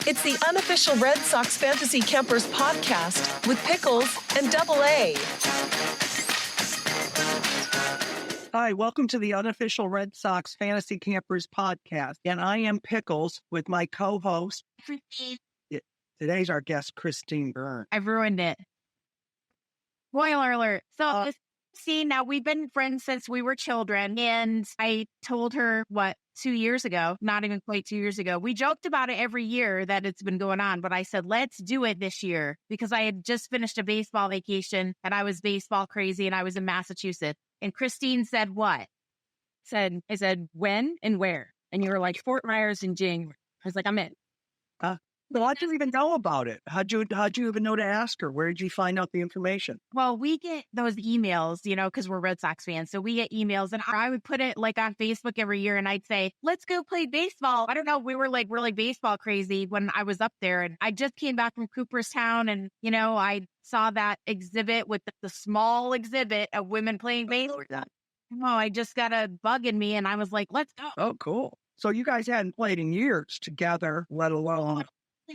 It's the unofficial Red Sox Fantasy Campers podcast with Pickles and Double A. Hi, welcome to the unofficial Red Sox Fantasy Campers podcast. And I am Pickles with my co-host. Today's our guest, Christine Byrne. I've ruined it. Spoiler alert. So, see, now we've been friends since we were children. And I told her, 2 years ago, not even quite 2 years ago. We joked about it every year that it's been going on. But I said, let's do it this year. Because I had just finished a baseball vacation and I was baseball crazy and I was in Massachusetts. And Christine said, what? I said, when and where? And you were like, Fort Myers in January. I was like, I'm in. Well, how'd you even know about it? How'd you even know to ask her? Where did you find out the information? Well, we get those emails, because we're Red Sox fans. So we get emails and I would put it like on Facebook every year and I'd say, let's go play baseball. I don't know. We were like really baseball crazy when I was up there and I just came back from Cooperstown and, I saw that exhibit with the small exhibit of women playing baseball. I just got a bug in me and I was like, let's go. Oh, cool. So you guys hadn't played in years together, let alone...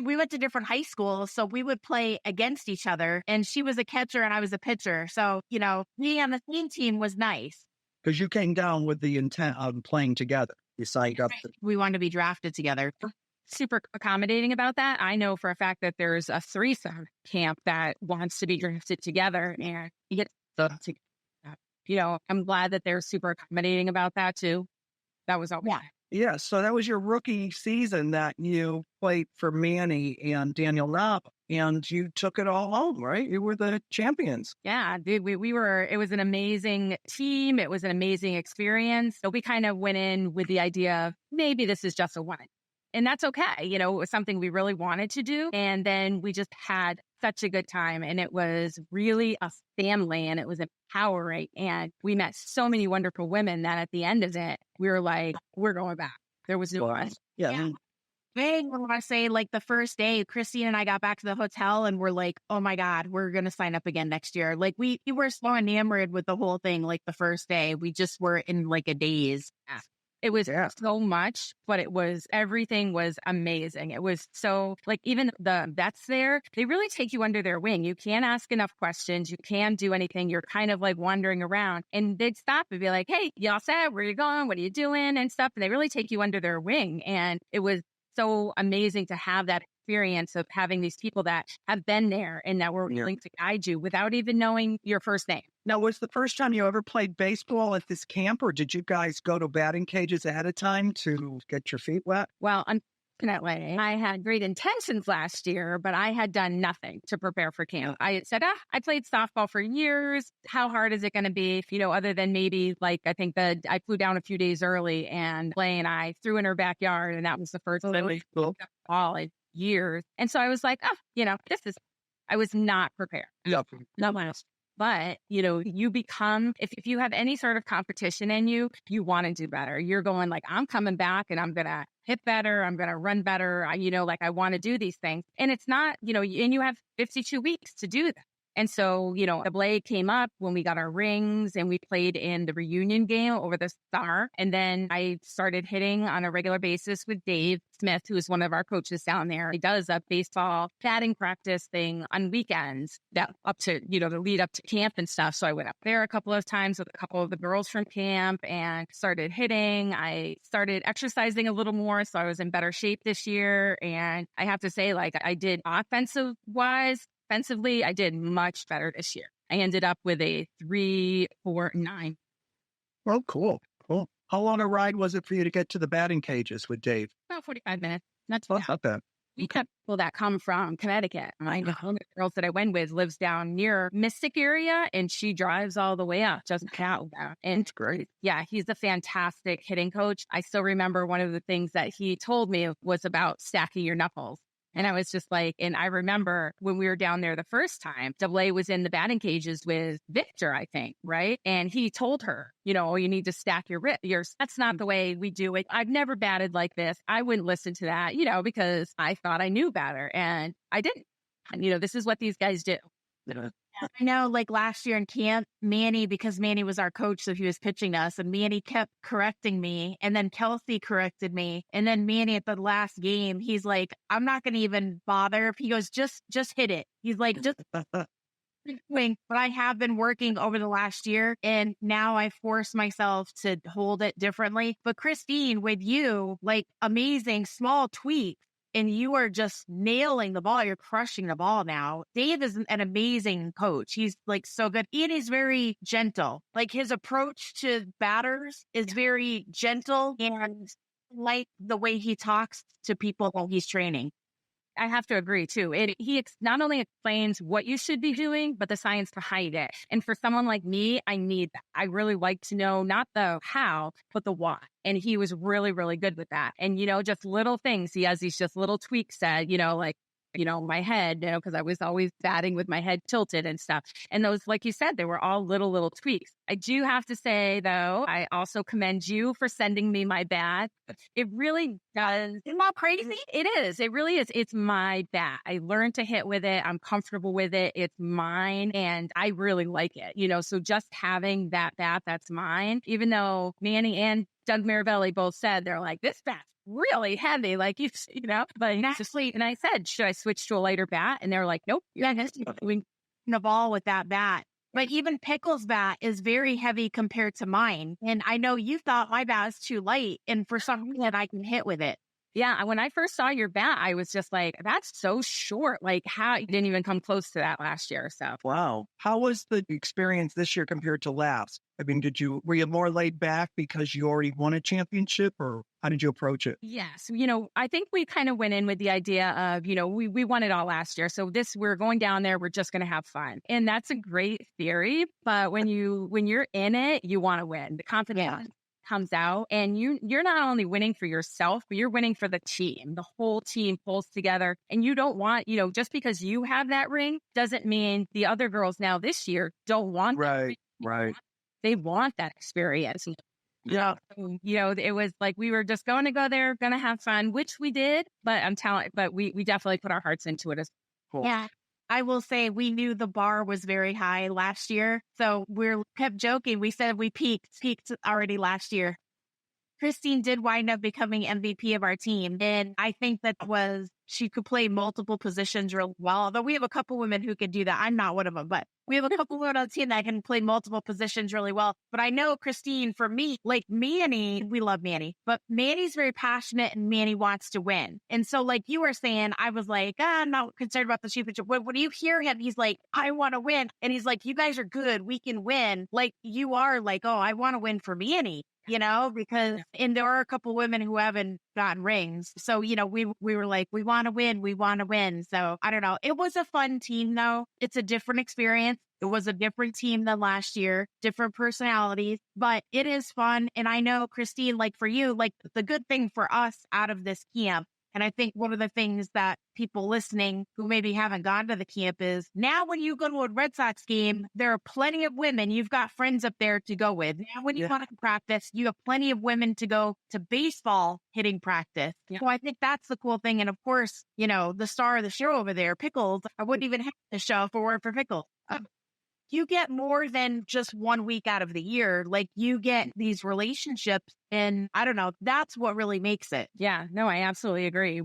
We went to different high schools, so we would play against each other. And she was a catcher and I was a pitcher. So, being on the same team was nice. Because you came down with the intent of playing together. You signed up. We wanted to be drafted together. Super accommodating about that. I know for a fact that there's a threesome camp that wants to be drafted together and you get together. I'm glad that they're super accommodating about that too. That was all. Yeah, so that was your rookie season that you played for Manny and Daniel Knob, and you took it all home, right? You were the champions. Yeah, dude, it was an amazing team. It was an amazing experience. So we kind of went in with the idea of maybe this is just a one. And that's okay. It was something we really wanted to do. And then we just had such a good time. And it was really a family and it was empowering. And we met so many wonderful women that at the end of it, we were like, we're going back. There was no question. Yeah. I want to say the first day, Christine and I got back to the hotel and we're like, oh my God, we're going to sign up again next year. We were so enamored with the whole thing. The first day, we just were in a daze. It was so much, but everything was amazing. It was so, even the vets there, they really take you under their wing. You can't ask enough questions. You can't do anything. You're kind of wandering around and they'd stop and be like, hey, y'all set, where you going? What are you doing? And stuff. And they really take you under their wing. And it was so amazing to have that experience of having these people that have been there and that were willing to guide you without even knowing your first name. Now, was the first time you ever played baseball at this camp, or did you guys go to batting cages ahead of time to get your feet wet? Well, unfortunately, I had great intentions last year, but I had done nothing to prepare for camp. I had said, I played softball for years. How hard is it going to be? Other than maybe I think that I flew down a few days early and I threw in her backyard, and that was the first ball in years. And so I was like, I was not prepared. Yep. Not much. But, you become, if you have any sort of competition in you, you want to do better. You're going I'm coming back and I'm going to hit better. I'm going to run better. I want to do these things. And it's not, and you have 52 weeks to do that. And so, the blade came up when we got our rings and we played in the reunion game over the summer. And then I started hitting on a regular basis with Dave Smith, who is one of our coaches down there. He does a baseball batting practice thing on weekends that up to, the lead up to camp and stuff. So I went up there a couple of times with a couple of the girls from camp and started hitting. I started exercising a little more. So I was in better shape this year. And I have to say, I did offensively, I did much better this year. I ended up with a 3.49. Oh, cool. How long a ride was it for you to get to the batting cages with Dave? About 45 minutes. Not too bad. We have people that come from Connecticut. One of the girls that I went with lives down near Mystic area, and she drives all the way up, just out. And it's great. Yeah, he's a fantastic hitting coach. I still remember one of the things that he told me was about stacking your knuckles. And I was just and I remember when we were down there the first time, Double A was in the batting cages with Victor, I think, right? And he told her, you need to stack your wrist. That's not the way we do it. I've never batted like this. I wouldn't listen to that, because I thought I knew better and I didn't. And, this is what these guys do. Yeah. I know, like last year in camp, Manny, because Manny was our coach, so he was pitching us, and Manny kept correcting me, and then Kelsey corrected me, and then Manny at the last game, he's like, I'm not going to even bother. He goes, just hit it. He's like, just doing what I have been working over the last year, and now I force myself to hold it differently. But Christine, with you, like amazing small tweaks, and you are just nailing the ball. You're crushing the ball now. Dave is an amazing coach. He's like so good. And he's very gentle. Like his approach to batters is very gentle and like the way he talks to people while he's training. I have to agree too. He not only explains what you should be doing, but the science behind it. And for someone like me, I need that. I really like to know not the how, but the why. And he was really, really good with that. And, just little things. He has these just little tweaks that, like, my head, because I was always batting with my head tilted and stuff. And those, like you said, they were all little tweaks. I do have to say, though, I also commend you for sending me my bat. It really does. Isn't that crazy? It is. It really is. It's my bat. I learned to hit with it. I'm comfortable with it. It's mine. And I really like it, so just having that bat that's mine, even though Manny and Doug Mirabelli both said, they're like, this bat's really heavy, like but honestly, and I said, should I switch to a lighter bat? And they were like, nope, you're just doing the ball with that bat. But even Pickles' bat is very heavy compared to mine. And I know you thought my bat is too light, and for some reason I can hit with it. Yeah, when I first saw your bat, I was just like, that's so short. Like, how you didn't even come close to that last year. So Wow. How was the experience this year compared to last? I mean, were you more laid back because you already won a championship, or how did you approach it? Yes. I think we kind of went in with the idea of, we won it all last year. So we're going down there, we're just going to have fun. And that's a great theory. But when you're in it, you want to win. The confidence comes out, and you're not only winning for yourself, but you're winning for the team. The whole team pulls together, and you don't want, just because you have that ring doesn't mean the other girls now this year don't want that ring. Right. They want that experience. Yeah. It was like we were just going to go there, going to have fun, which we did. But we definitely put our hearts into it as Cool. Yeah. I will say we knew the bar was very high last year. So we kept joking. We said we peaked already last year. Christine did wind up becoming MVP of our team. And I think she could play multiple positions real well. Although we have a couple women who could do that. I'm not one of them, but we have a couple women on the team that can play multiple positions really well. But I know Christine, for me, like Manny, we love Manny, but Manny's very passionate and Manny wants to win. And so like you were saying, I was like, I'm not concerned about the championship. When you hear him, he's like, I want to win. And he's like, you guys are good. We can win. Like you are like, oh, I want to win for Manny. Because, and there are a couple women who haven't gotten rings. So, we were like, we want to win. So I don't know. It was a fun team though. It's a different experience. It was a different team than last year, different personalities, but it is fun. And I know, Christine, like for you, like the good thing for us out of this camp, and I think one of the things that people listening who maybe haven't gone to the camp is now when you go to a Red Sox game, there are plenty of women. You've got friends up there to go with. Now when you want to practice, you have plenty of women to go to baseball hitting practice. Yeah. So I think that's the cool thing. And of course, the star of the show over there, Pickles, I wouldn't even have the show if it weren't for Pickles. You get more than just 1 week out of the year. Like you get these relationships, and I don't know, that's what really makes it. Yeah, no, I absolutely agree.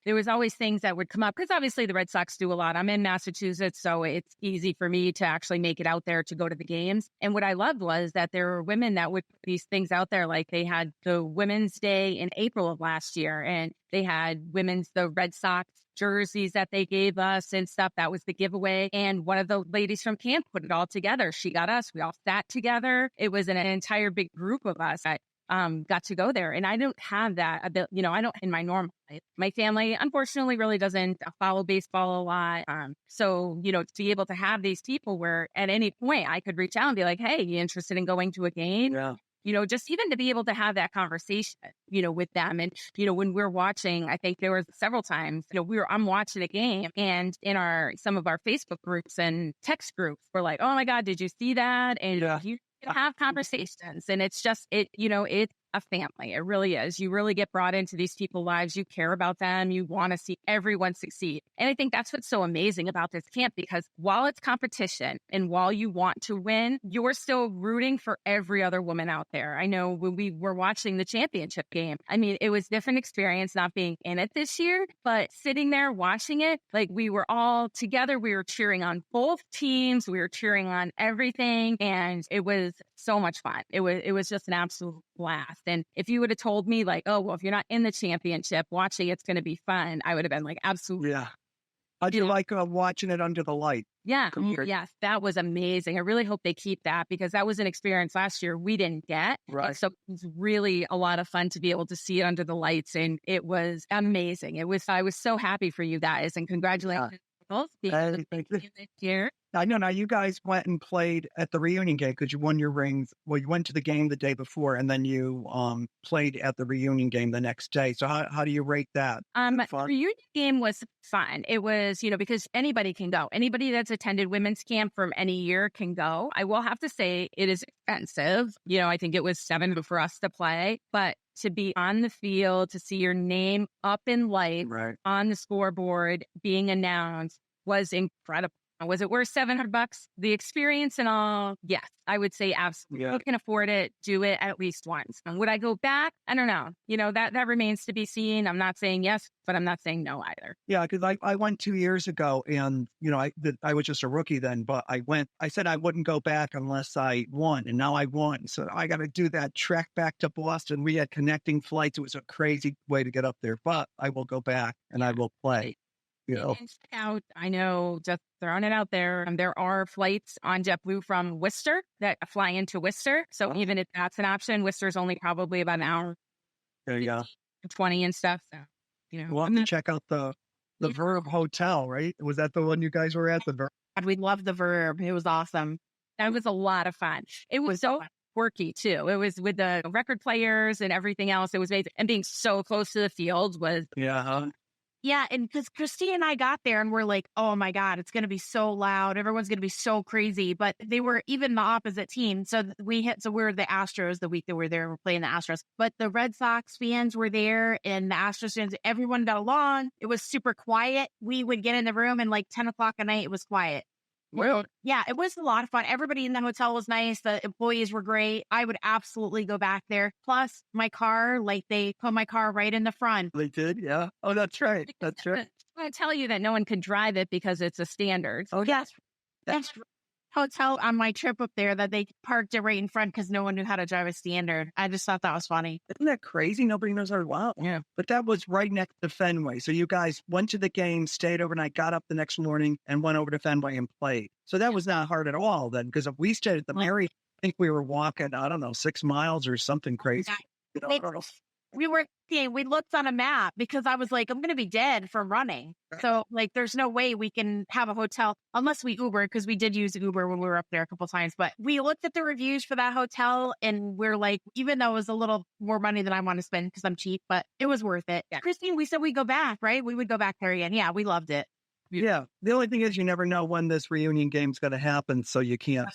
There was always things that would come up because obviously the Red Sox do a lot. I'm in Massachusetts, so it's easy for me to actually make it out there to go to the games. And what I loved was that there were women that would put these things out there. Like they had the Women's Day in April of last year, and they had the Red Sox jerseys that they gave us and stuff. That was the giveaway. And one of the ladies from camp put it all together. She got us. We all sat together. It was an entire big group of us that got to go there. And I don't have that ability, I don't in my normal life. My family, unfortunately, really doesn't follow baseball a lot. So, to be able to have these people where at any point I could reach out and be like, hey, you interested in going to a game? Yeah. Just even to be able to have that conversation, with them. And, when we're watching, I think there was several times, I'm watching a game, and in some of our Facebook groups and text groups, we're like, oh my God, did you see that? And you have conversations, and it's just, it's a family. It really is. You really get brought into these people's lives. You care about them. You want to see everyone succeed. And I think that's what's so amazing about this camp, because while it's competition and while you want to win, you're still rooting for every other woman out there. I know when we were watching the championship game, I mean, it was a different experience not being in it this year, but sitting there watching it, like we were all together. We were cheering on both teams. We were cheering on everything. And it was so much fun. It was just an absolute blast. And if you would have told me like, oh, well, if you're not in the championship, watching it's going to be fun, I would have been like, absolutely. Yeah. I do like watching it under the light. Yeah. Yes. That was amazing. I really hope they keep that, because that was an experience last year we didn't get. Right. And so it was really a lot of fun to be able to see it under the lights. And it was amazing. I was so happy for you guys, and congratulations. Thank you. This year. I know. Now, you guys went and played at the reunion game because you won your rings. Well, you went to the game the day before, and then you played at the reunion game the next day. So how do you rate that? The reunion game was fun. It was, because anybody can go. Anybody that's attended women's camp from any year can go. I will have to say it is expensive. I think it was $7 for us to play, but to be on the field, to see your name up in lights on the scoreboard being announced was incredible. Was it worth $700? The experience and all? Yes, I would say absolutely. Yeah. You can afford it. Do it at least once. Would I go back? I don't know. That remains to be seen. I'm not saying yes, but I'm not saying no either. Yeah, because I went 2 years ago, and I was just a rookie then, but I said I wouldn't go back unless I won, and now I won. So I got to do that trek back to Boston. We had connecting flights. It was a crazy way to get up there, but I will go back and I will play. Out, I know, just throwing it out there. There are flights on JetBlue from Worcester that fly into Worcester. So even if that's an option, Worcester's only probably about an hour. There you go. 20 and stuff. So, We'll have to check out the Verb Hotel, right? Was that the one you guys were at? The Verb? We loved the Verb. It was awesome. That was a lot of fun. It was so quirky too. It was with the record players and everything else. It was amazing. And being so close to the field was Yeah, and because Christine and I got there and we're like, oh my God, it's going to be so loud. Everyone's going to be so crazy. But they were even the opposite team. So we were the Astros the week that we were there. We're playing the Astros. But the Red Sox fans were there and the Astros fans, everyone got along. It was super quiet. We would get in the room and like 10 o'clock at night, it was quiet. Well, yeah, it was a lot of fun. Everybody in the hotel was nice. The employees were great. I would absolutely go back there. Plus, my car, they put my car right in the front. They did, yeah. Oh, that's right. That's right. I tell you that no one can drive it because it's a standard. Oh, yes. That's hotel on my trip up there that they parked it right in front because no one knew how to drive a standard. I just thought that was funny. Isn't that crazy? Nobody knows how to wow. Yeah. But that was right next to Fenway. So you guys went to the game, stayed overnight, got up the next morning, and went over to Fenway and played. So that was not hard at all then, because if we stayed at the Mary, I think we were walking, 6 miles or something crazy. We looked on a map because I was like, I'm going to be dead from running. So there's no way we can have a hotel unless we Uber, because we did use Uber when we were up there a couple times. But we looked at the reviews for that hotel and we're like, even though it was a little more money than I want to spend because I'm cheap, but it was worth it. Yeah. Christine, we said we'd go back, right? We would go back there again. Yeah, we loved it. Yeah. The only thing is you never know when this reunion game's going to happen. So you can't.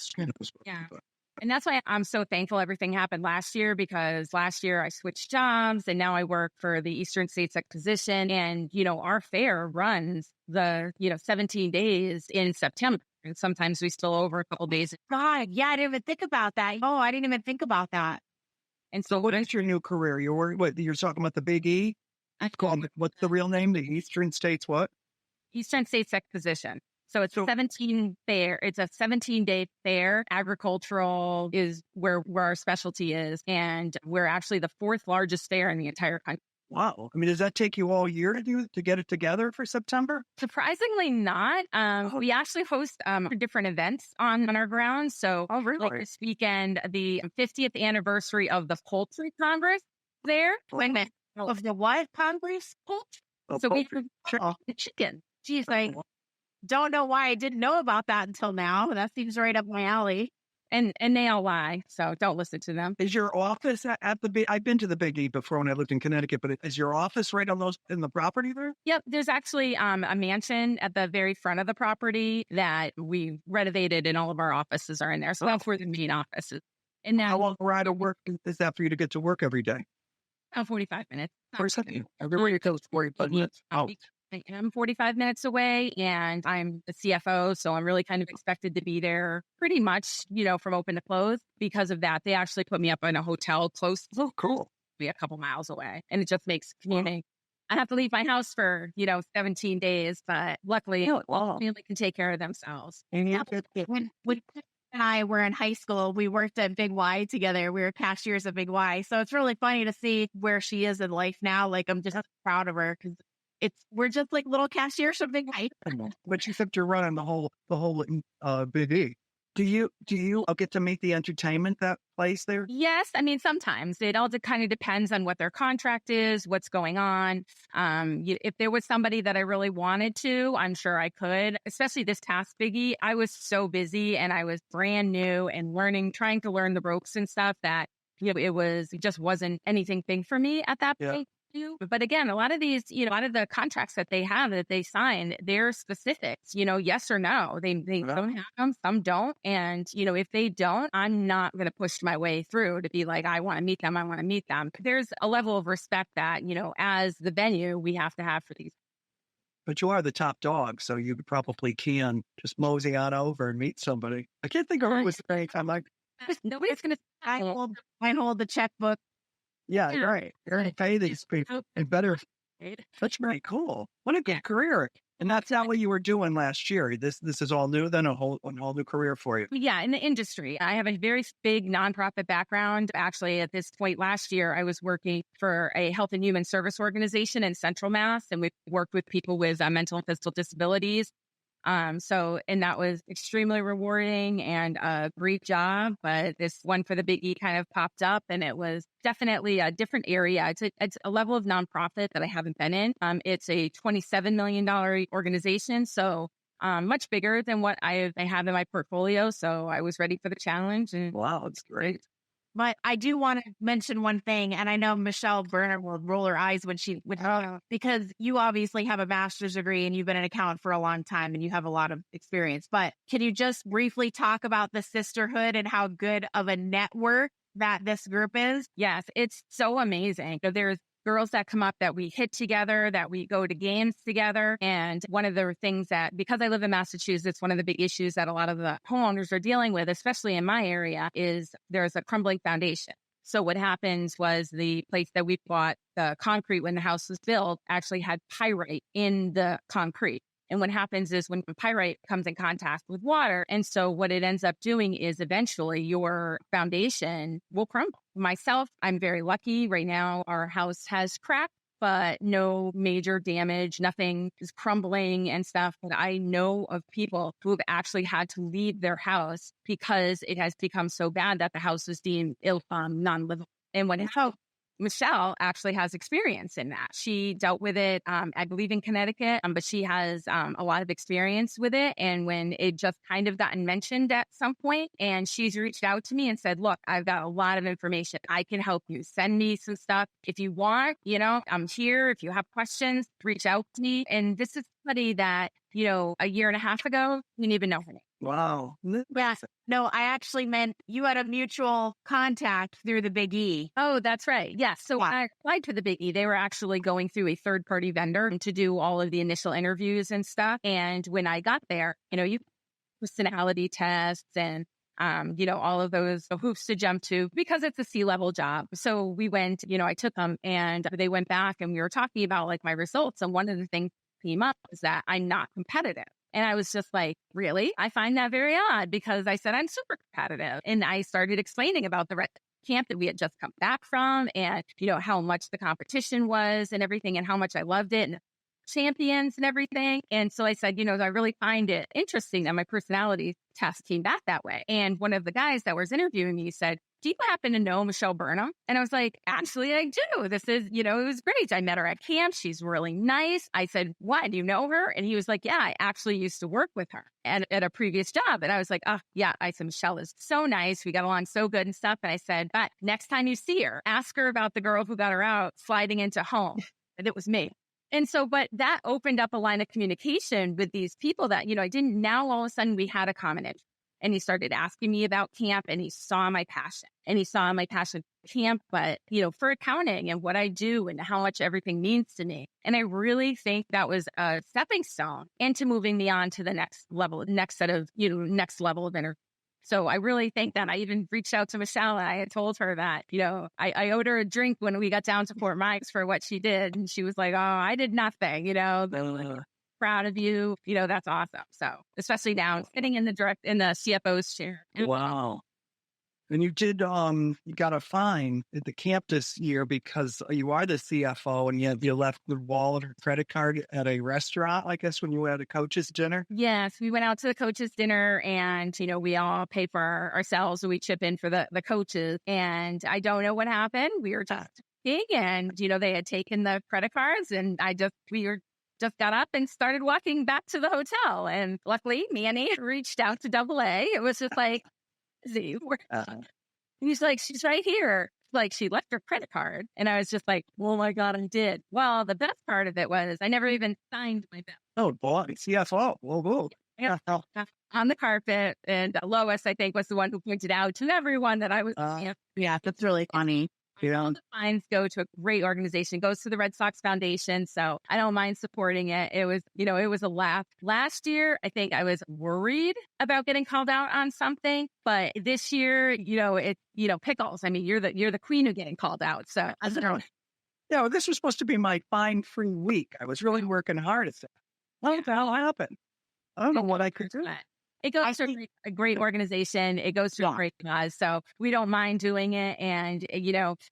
Yeah. And that's why I'm so thankful everything happened last year, because last year I switched jobs and now I work for the Eastern States Exposition. And, our fair runs the, 17 days in September. And sometimes we spill over a couple days. God, yeah, I didn't even think about that. Oh, I didn't even think about that. And so what is your new career? You're talking about the Big E? What's the real name? The Eastern States what? Eastern States Exposition. So it's 17 fair. It's a 17-day fair. Agricultural is where our specialty is. And we're actually the 4th largest fair in the entire country. Wow. I mean, does that take you all year to get it together for September? Surprisingly not. We actually host different events on our grounds. So really? This weekend, the 50th anniversary of the Poultry Congress there. Wait a minute. Of the what Congress? So we have the chicken. Geez, I don't know why I didn't know about that until now. That seems right up my alley. And they all lie, so don't listen to them. Is your office at the Big? I've been to the Big E before when I lived in Connecticut, but is your office right on in the property there? Yep, there's actually a mansion at the very front of the property that we renovated, and all of our offices are in there. So that's where the main office is. And How now long a ride to work is that for you to get to work every day? 45 minutes. Or something? Everywhere goes 45 minutes. Oh, I am 45 minutes away and I'm the CFO. So I'm really kind of expected to be there pretty much, from open to close. Because of that, they actually put me up in a hotel close oh, cool. be a couple miles away. And it just makes commuting. I have to leave my house for, 17 days, but luckily family can take care of themselves. And When Chris and I were in high school, we worked at Big Y together. We were cashiers at Big Y. So it's really funny to see where she is in life now. Like, I'm just proud of her because we're just like little cashiers from Big Y. But you said you're running the whole Big E. Do you get to meet the entertainment that plays there? Yes. I mean, sometimes it all kind of depends on what their contract is, what's going on. If there was somebody that I really wanted to, I'm sure I could, especially this past Biggie. I was so busy and I was brand new and trying to learn the ropes and stuff that, it just wasn't anything big for me at that point. But again, a lot of these, a lot of the contracts that they have that they sign, they're specifics, yes or no. They don't have them, some don't. And, if they don't, I'm not going to push my way through to be like, I want to meet them. I want to meet them. There's a level of respect that, as the venue, we have to have for these. But you are the top dog, so you probably can just mosey on over and meet somebody. I can't think of who was great. I'm like, nobody's going to. I hold the checkbook. Yeah, right. You're going to pay these people. And better. That's very cool. What a good career. And that's not what you were doing last year. This is all new, then a whole new career for you. Yeah, in the industry. I have a very big nonprofit background. Actually, at this point last year, I was working for a health and human service organization in Central Mass, and we worked with people with mental and physical disabilities. And that was extremely rewarding and a great job. But this one for the Big E kind of popped up, and it was definitely a different area. It's a level of nonprofit that I haven't been in. It's a $27 million organization, so much bigger than what I have in my portfolio. So I was ready for the challenge. And wow, that's great. But I do want to mention one thing, and I know Michelle Byrne will roll her eyes because you obviously have a master's degree and you've been an accountant for a long time and you have a lot of experience. But can you just briefly talk about the sisterhood and how good of a network that this group is? Yes, it's so amazing. There's girls that come up that we hit together, that we go to games together. And one of the things that, because I live in Massachusetts, one of the big issues that a lot of the homeowners are dealing with, especially in my area, is there's a crumbling foundation. So what happens was the place that we bought, the concrete when the house was built, actually had pyrite in the concrete. And what happens is when pyrite comes in contact with water, and so what it ends up doing is eventually your foundation will crumble. Myself, I'm very lucky. Right now, our house has cracked, but no major damage. Nothing is crumbling and stuff. But I know of people who have actually had to leave their house because it has become so bad that the house was deemed non-livable. And when Michelle actually has experience in that. She dealt with it, I believe, in Connecticut, but she has a lot of experience with it. And when it just kind of gotten mentioned at some point, and she's reached out to me and said, look, I've got a lot of information. I can help you. Send me some stuff. If you want, I'm here. If you have questions, reach out to me. And this is somebody that, a year and a half ago, you didn't even know her name. Wow. Yeah. No, I actually meant you had a mutual contact through the Big E. Oh, that's right. Yes. So when I applied to the Big E, they were actually going through a third-party vendor to do all of the initial interviews and stuff. And when I got there, you personality tests and all of those hoops to jump to because it's a C-level job. So we went, I took them and they went back and we were talking about like my results. And one of the things that came up is that I'm not competitive. And I was just like, really? I find that very odd because I said I'm super competitive. And I started explaining about the camp that we had just come back from and, how much the competition was and everything and how much I loved it and champions and everything. And so I said, I really find it interesting that my personality test came back that way. And one of the guys that was interviewing me said, do you happen to know Michelle Byrne? And I was like, actually, I do. This is, it was great. I met her at camp. She's really nice. I said, what? Do you know her? And he was like, yeah, I actually used to work with her at a previous job. And I was like, oh, yeah. I said, Michelle is so nice. We got along so good and stuff. And I said, but next time you see her, ask her about the girl who got her out sliding into home. And it was me. And so, but that opened up a line of communication with these people that, I didn't, now all of a sudden we had a common interest. and he started asking me about camp, and he saw my passion for camp, but, for accounting and what I do and how much everything means to me. And I really think that was a stepping stone into moving me on to the next level of interview. So I really think that I even reached out to Michelle, and I had told her that, I owed her a drink when we got down to Fort Meigs for what she did. And she was like, oh, I did nothing, like, proud of you. That's awesome. So especially now sitting in the CFO's chair. Wow. And you did, you got a fine at the camp this year because you are the CFO and you left the wallet or credit card at a restaurant, I guess, when you were at a coach's dinner. Yes, we went out to the coach's dinner, and, we all pay for ourselves. So we chip in for the coaches, and I don't know what happened. We were just talking, and, they had taken the credit cards, and we got up and started walking back to the hotel. And luckily, Manny reached out to AA. It was just like, he's like, she's right here. Like, she left her credit card. And I was just like, oh my God, I did. Well, the best part of it was I never even signed my bill. Oh, boy, CFO. Whoa. Yeah. On the carpet. And Lois, I think, was the one who pointed out to everyone that I was. Yeah, that's really funny. All the fines go to a great organization, goes to the Red Sox Foundation. So I don't mind supporting it. It was, it was a laugh. Last year, I think I was worried about getting called out on something, but this year, it's, Pickles. I mean, you're the queen of getting called out. So I don't know. Yeah, well, this was supposed to be my fine-free week. I was really working hard at that. What the hell happened? I don't know what I could do. It goes to a great organization. It goes to a great cause. So we don't mind doing it. And,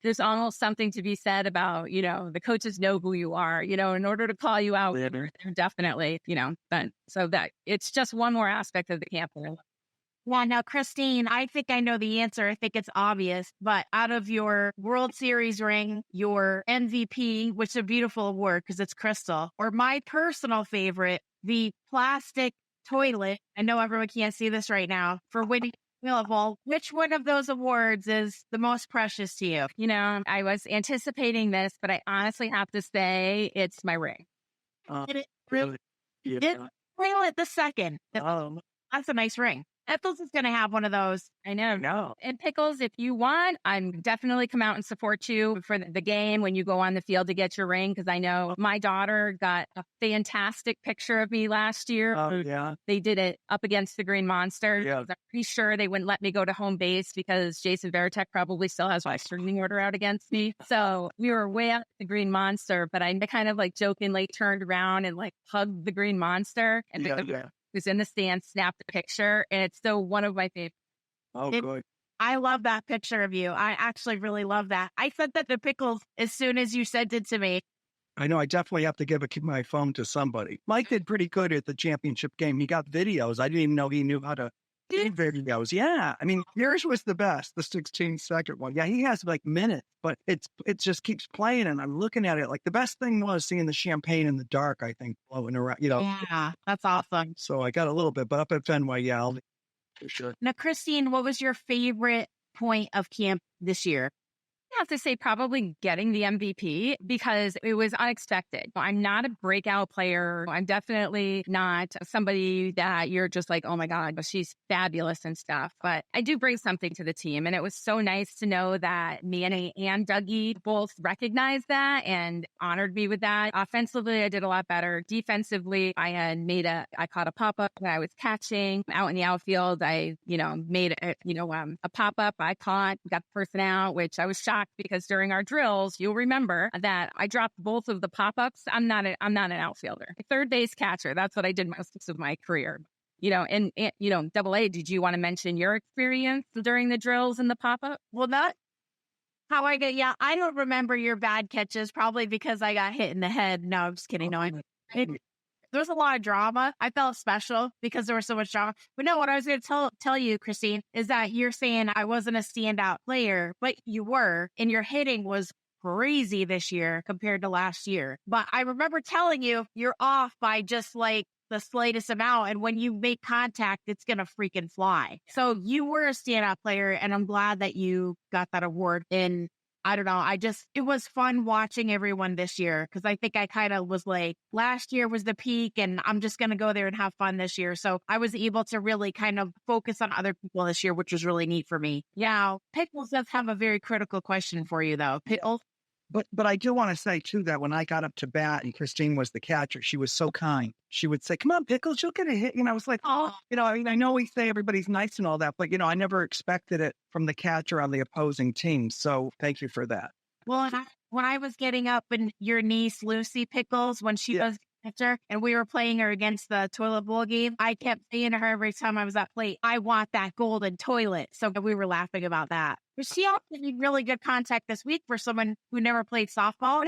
there's almost something to be said about, the coaches know who you are, in order to call you out, they're definitely, but so that it's just one more aspect of the camp. Yeah, now, Christine, I think I know the answer. I think it's obvious, but out of your World Series ring, your MVP, which is a beautiful award because it's crystal, or my personal favorite, the plastic toilet. I know everyone can't see this right now for winning available. Which one of those awards is the most precious to you? I was anticipating this, but I honestly have to say it's my ring. It really? Yeah. Reel it the second. That's a nice ring. Ethels is going to have one of those. I know. No. And Pickles, if you want, I'm definitely come out and support you for the game when you go on the field to get your ring. Because I know my daughter got a fantastic picture of me last year. Oh, yeah. They did it up against the Green Monster. Yeah. I'm pretty sure they wouldn't let me go to home base because Jason Veritek probably still has my streaming order out against me. So we were way out the Green Monster, but I kind of like jokingly turned around and like hugged the Green Monster and was in the stand, snapped the picture, and it's still one of my favorites. Oh, good. I love that picture of you. I actually really love that. I sent that to Pickles as soon as you sent it to me. I know. I definitely have to give my phone to somebody. Mike did pretty good at the championship game. He got videos. I didn't even know he knew how to do videos. Yeah. I mean, yours was the best, the 16-second one. Yeah, he has like minutes, but it just keeps playing, and I'm looking at it. Like, the best thing was seeing the champagne in the dark, I think, blowing around, Yeah, that's awesome. So I got a little bit, but up at Fenway, yeah, I'll for sure. Now, Christine, what was your favorite point of camp this year? I have to say probably getting the MVP because it was unexpected. I'm not a breakout player. I'm definitely not somebody that you're just like, oh my God, but she's fabulous and stuff. But I do bring something to the team. And it was so nice to know that Manny and Dougie both recognized that and honored me with that. Offensively, I did a lot better. Defensively, I caught a pop-up when I was catching out in the outfield. I, made a pop-up I caught, got the person out, which I was shocked because during our drills, you'll remember that I dropped both of the pop-ups. I'm not an outfielder. Third base catcher. That's what I did most of my career. And AA, did you want to mention your experience during the drills and the pop-up? Well, not how I don't remember your bad catches, probably because I got hit in the head. No, I'm just kidding. No, there was a lot of drama. I felt special because there was so much drama. But no, what I was going to tell you, Christine, is that you're saying I wasn't a standout player, but you were, and your hitting was crazy this year compared to last year. But I remember telling you, you're off by just like the slightest amount. And when you make contact, it's going to freaking fly. So you were a standout player, and I'm glad that you got that award. And I don't know. It was fun watching everyone this year because I think I kind of was like, last year was the peak and I'm just going to go there and have fun this year. So I was able to really kind of focus on other people this year, which was really neat for me. Yeah. Pickles does have a very critical question for you though. Pickles. But I do want to say too that when I got up to bat and Christine was the catcher, she was so kind. She would say, "Come on, Pickles, you'll get a hit." I was like, "Oh, I mean, I know we say everybody's nice and all that, but I never expected it from the catcher on the opposing team. So thank you for that." Well, and when I was getting up and your niece Lucy Pickles when she was catcher and we were playing her against the toilet bowl game, I kept saying to her every time I was at plate, "I want that golden toilet." So we were laughing about that. But she also made really good contact this week for someone who never played softball.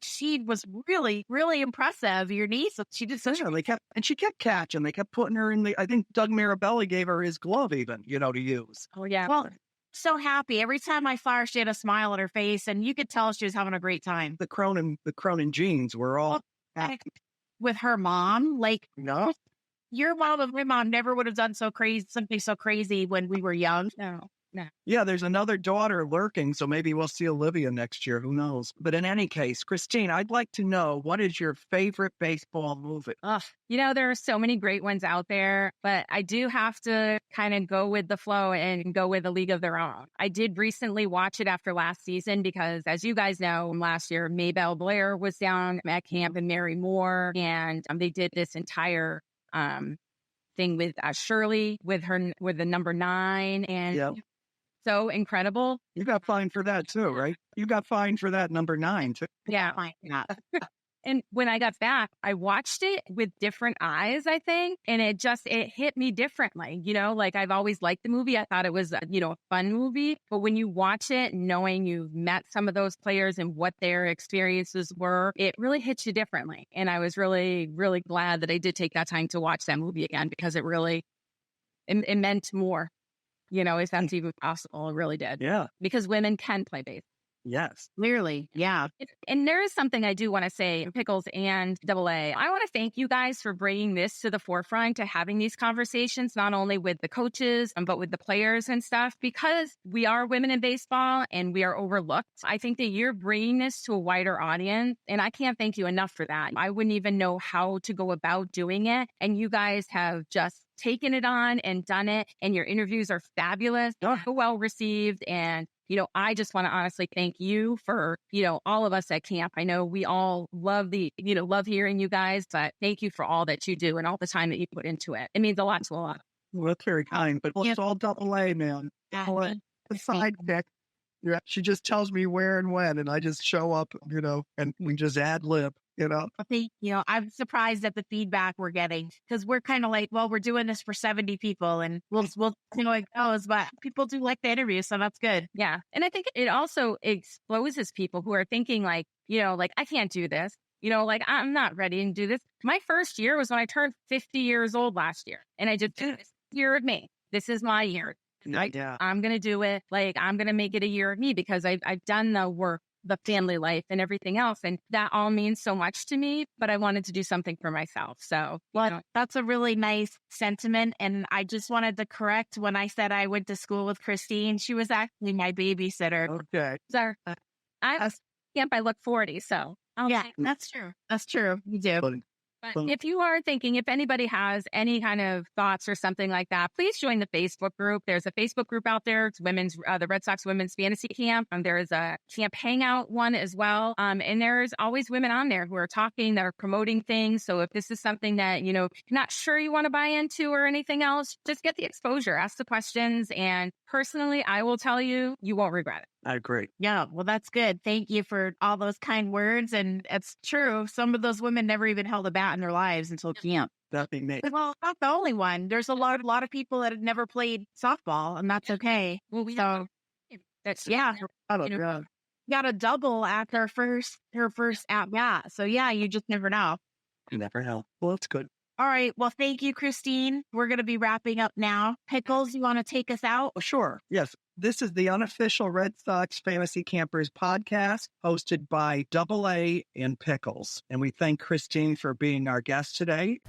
She was really, really impressive. Your niece, she did such she kept catching. They kept putting her in I think Doug Mirabelli gave her his glove even, to use. Oh, yeah. Well, so happy. Every time I saw her, she had a smile on her face and you could tell she was having a great time. The Cronin genes were all happy. With her mom, no. Your mom and my mom never would have done something so crazy when we were young. No. Yeah, there's another daughter lurking, so maybe we'll see Olivia next year. Who knows? But in any case, Christine, I'd like to know, what is your favorite baseball movie? There are so many great ones out there, but I do have to kind of go with the flow and go with A League of Their Own. I did recently watch it after last season because, as you guys know, last year, Maybelle Blair was down at camp and Mary Moore, and they did this entire thing with Shirley with the number 9 and so incredible. You got fined for that too, right? You got fined for that number 9 too. Yeah. And when I got back, I watched it with different eyes, I think. And it hit me differently. I've always liked the movie. I thought it was, a fun movie. But when you watch it, knowing you've met some of those players and what their experiences were, it really hits you differently. And I was really, really glad that I did take that time to watch that movie again because it really, it meant more. If that's even possible, it really did. Yeah. Because women can play baseball. Yes. Clearly. Yeah. And there is something I do want to say, Pickles and AA. I want to thank you guys for bringing this to the forefront, to having these conversations, not only with the coaches, but with the players and stuff, because we are women in baseball and we are overlooked. I think that you're bringing this to a wider audience, and I can't thank you enough for that. I wouldn't even know how to go about doing it. And you guys have just taken it on and done it. And your interviews are fabulous, so well received. And I just want to honestly thank you for, all of us at camp. I know we all love love hearing you guys, but thank you for all that you do and all the time that you put into it. It means a lot to a lot. Well, that's very kind, but it's all AA, man. The sidekick. Yeah, she just tells me where and when, and I just show up, and we just ad lib. I'm surprised at the feedback we're getting because we're kind of like, well, we're doing this for 70 people and we'll see how it goes, but people do like the interview. So that's good. Yeah. And I think it also exposes people who are thinking I can't do this, I'm not ready to do this. My first year was when I turned 50 years old last year. And I just, this year of me, this is my year. I'm going to do it. I'm going to make it a year of me because I've done the work, the family life and everything else. And that all means so much to me, but I wanted to do something for myself. So, that's a really nice sentiment. And I just wanted to correct when I said I went to school with Christine, she was actually my babysitter. Okay. So I look 40. So that's true. That's true. You do. But if you are thinking, if anybody has any kind of thoughts or something like that, please join the Facebook group. There's a Facebook group out there. It's the Red Sox Women's Fantasy Camp. There is a Camp Hangout one as well. And there's always women on there who are talking, that are promoting things. So if this is something that, you're not sure you want to buy into or anything else, just get the exposure, ask the questions. And personally, I will tell you, you won't regret it. I agree. Yeah, well, that's good. Thank you for all those kind words. And it's true. Some of those women never even held a bat in their lives until camp. That'd be me. Well, not the only one. There's a lot of people that have never played softball, and that's okay. Well, that's got a double at her first at bat. So you just never know. You never know. Well, it's good. All right. Well, thank you, Christine. We're going to be wrapping up now. Pickles, you want to take us out? Oh, sure. Yes. This is the unofficial Red Sox Fantasy Campers podcast hosted by AA and Pickles. And we thank Christine for being our guest today.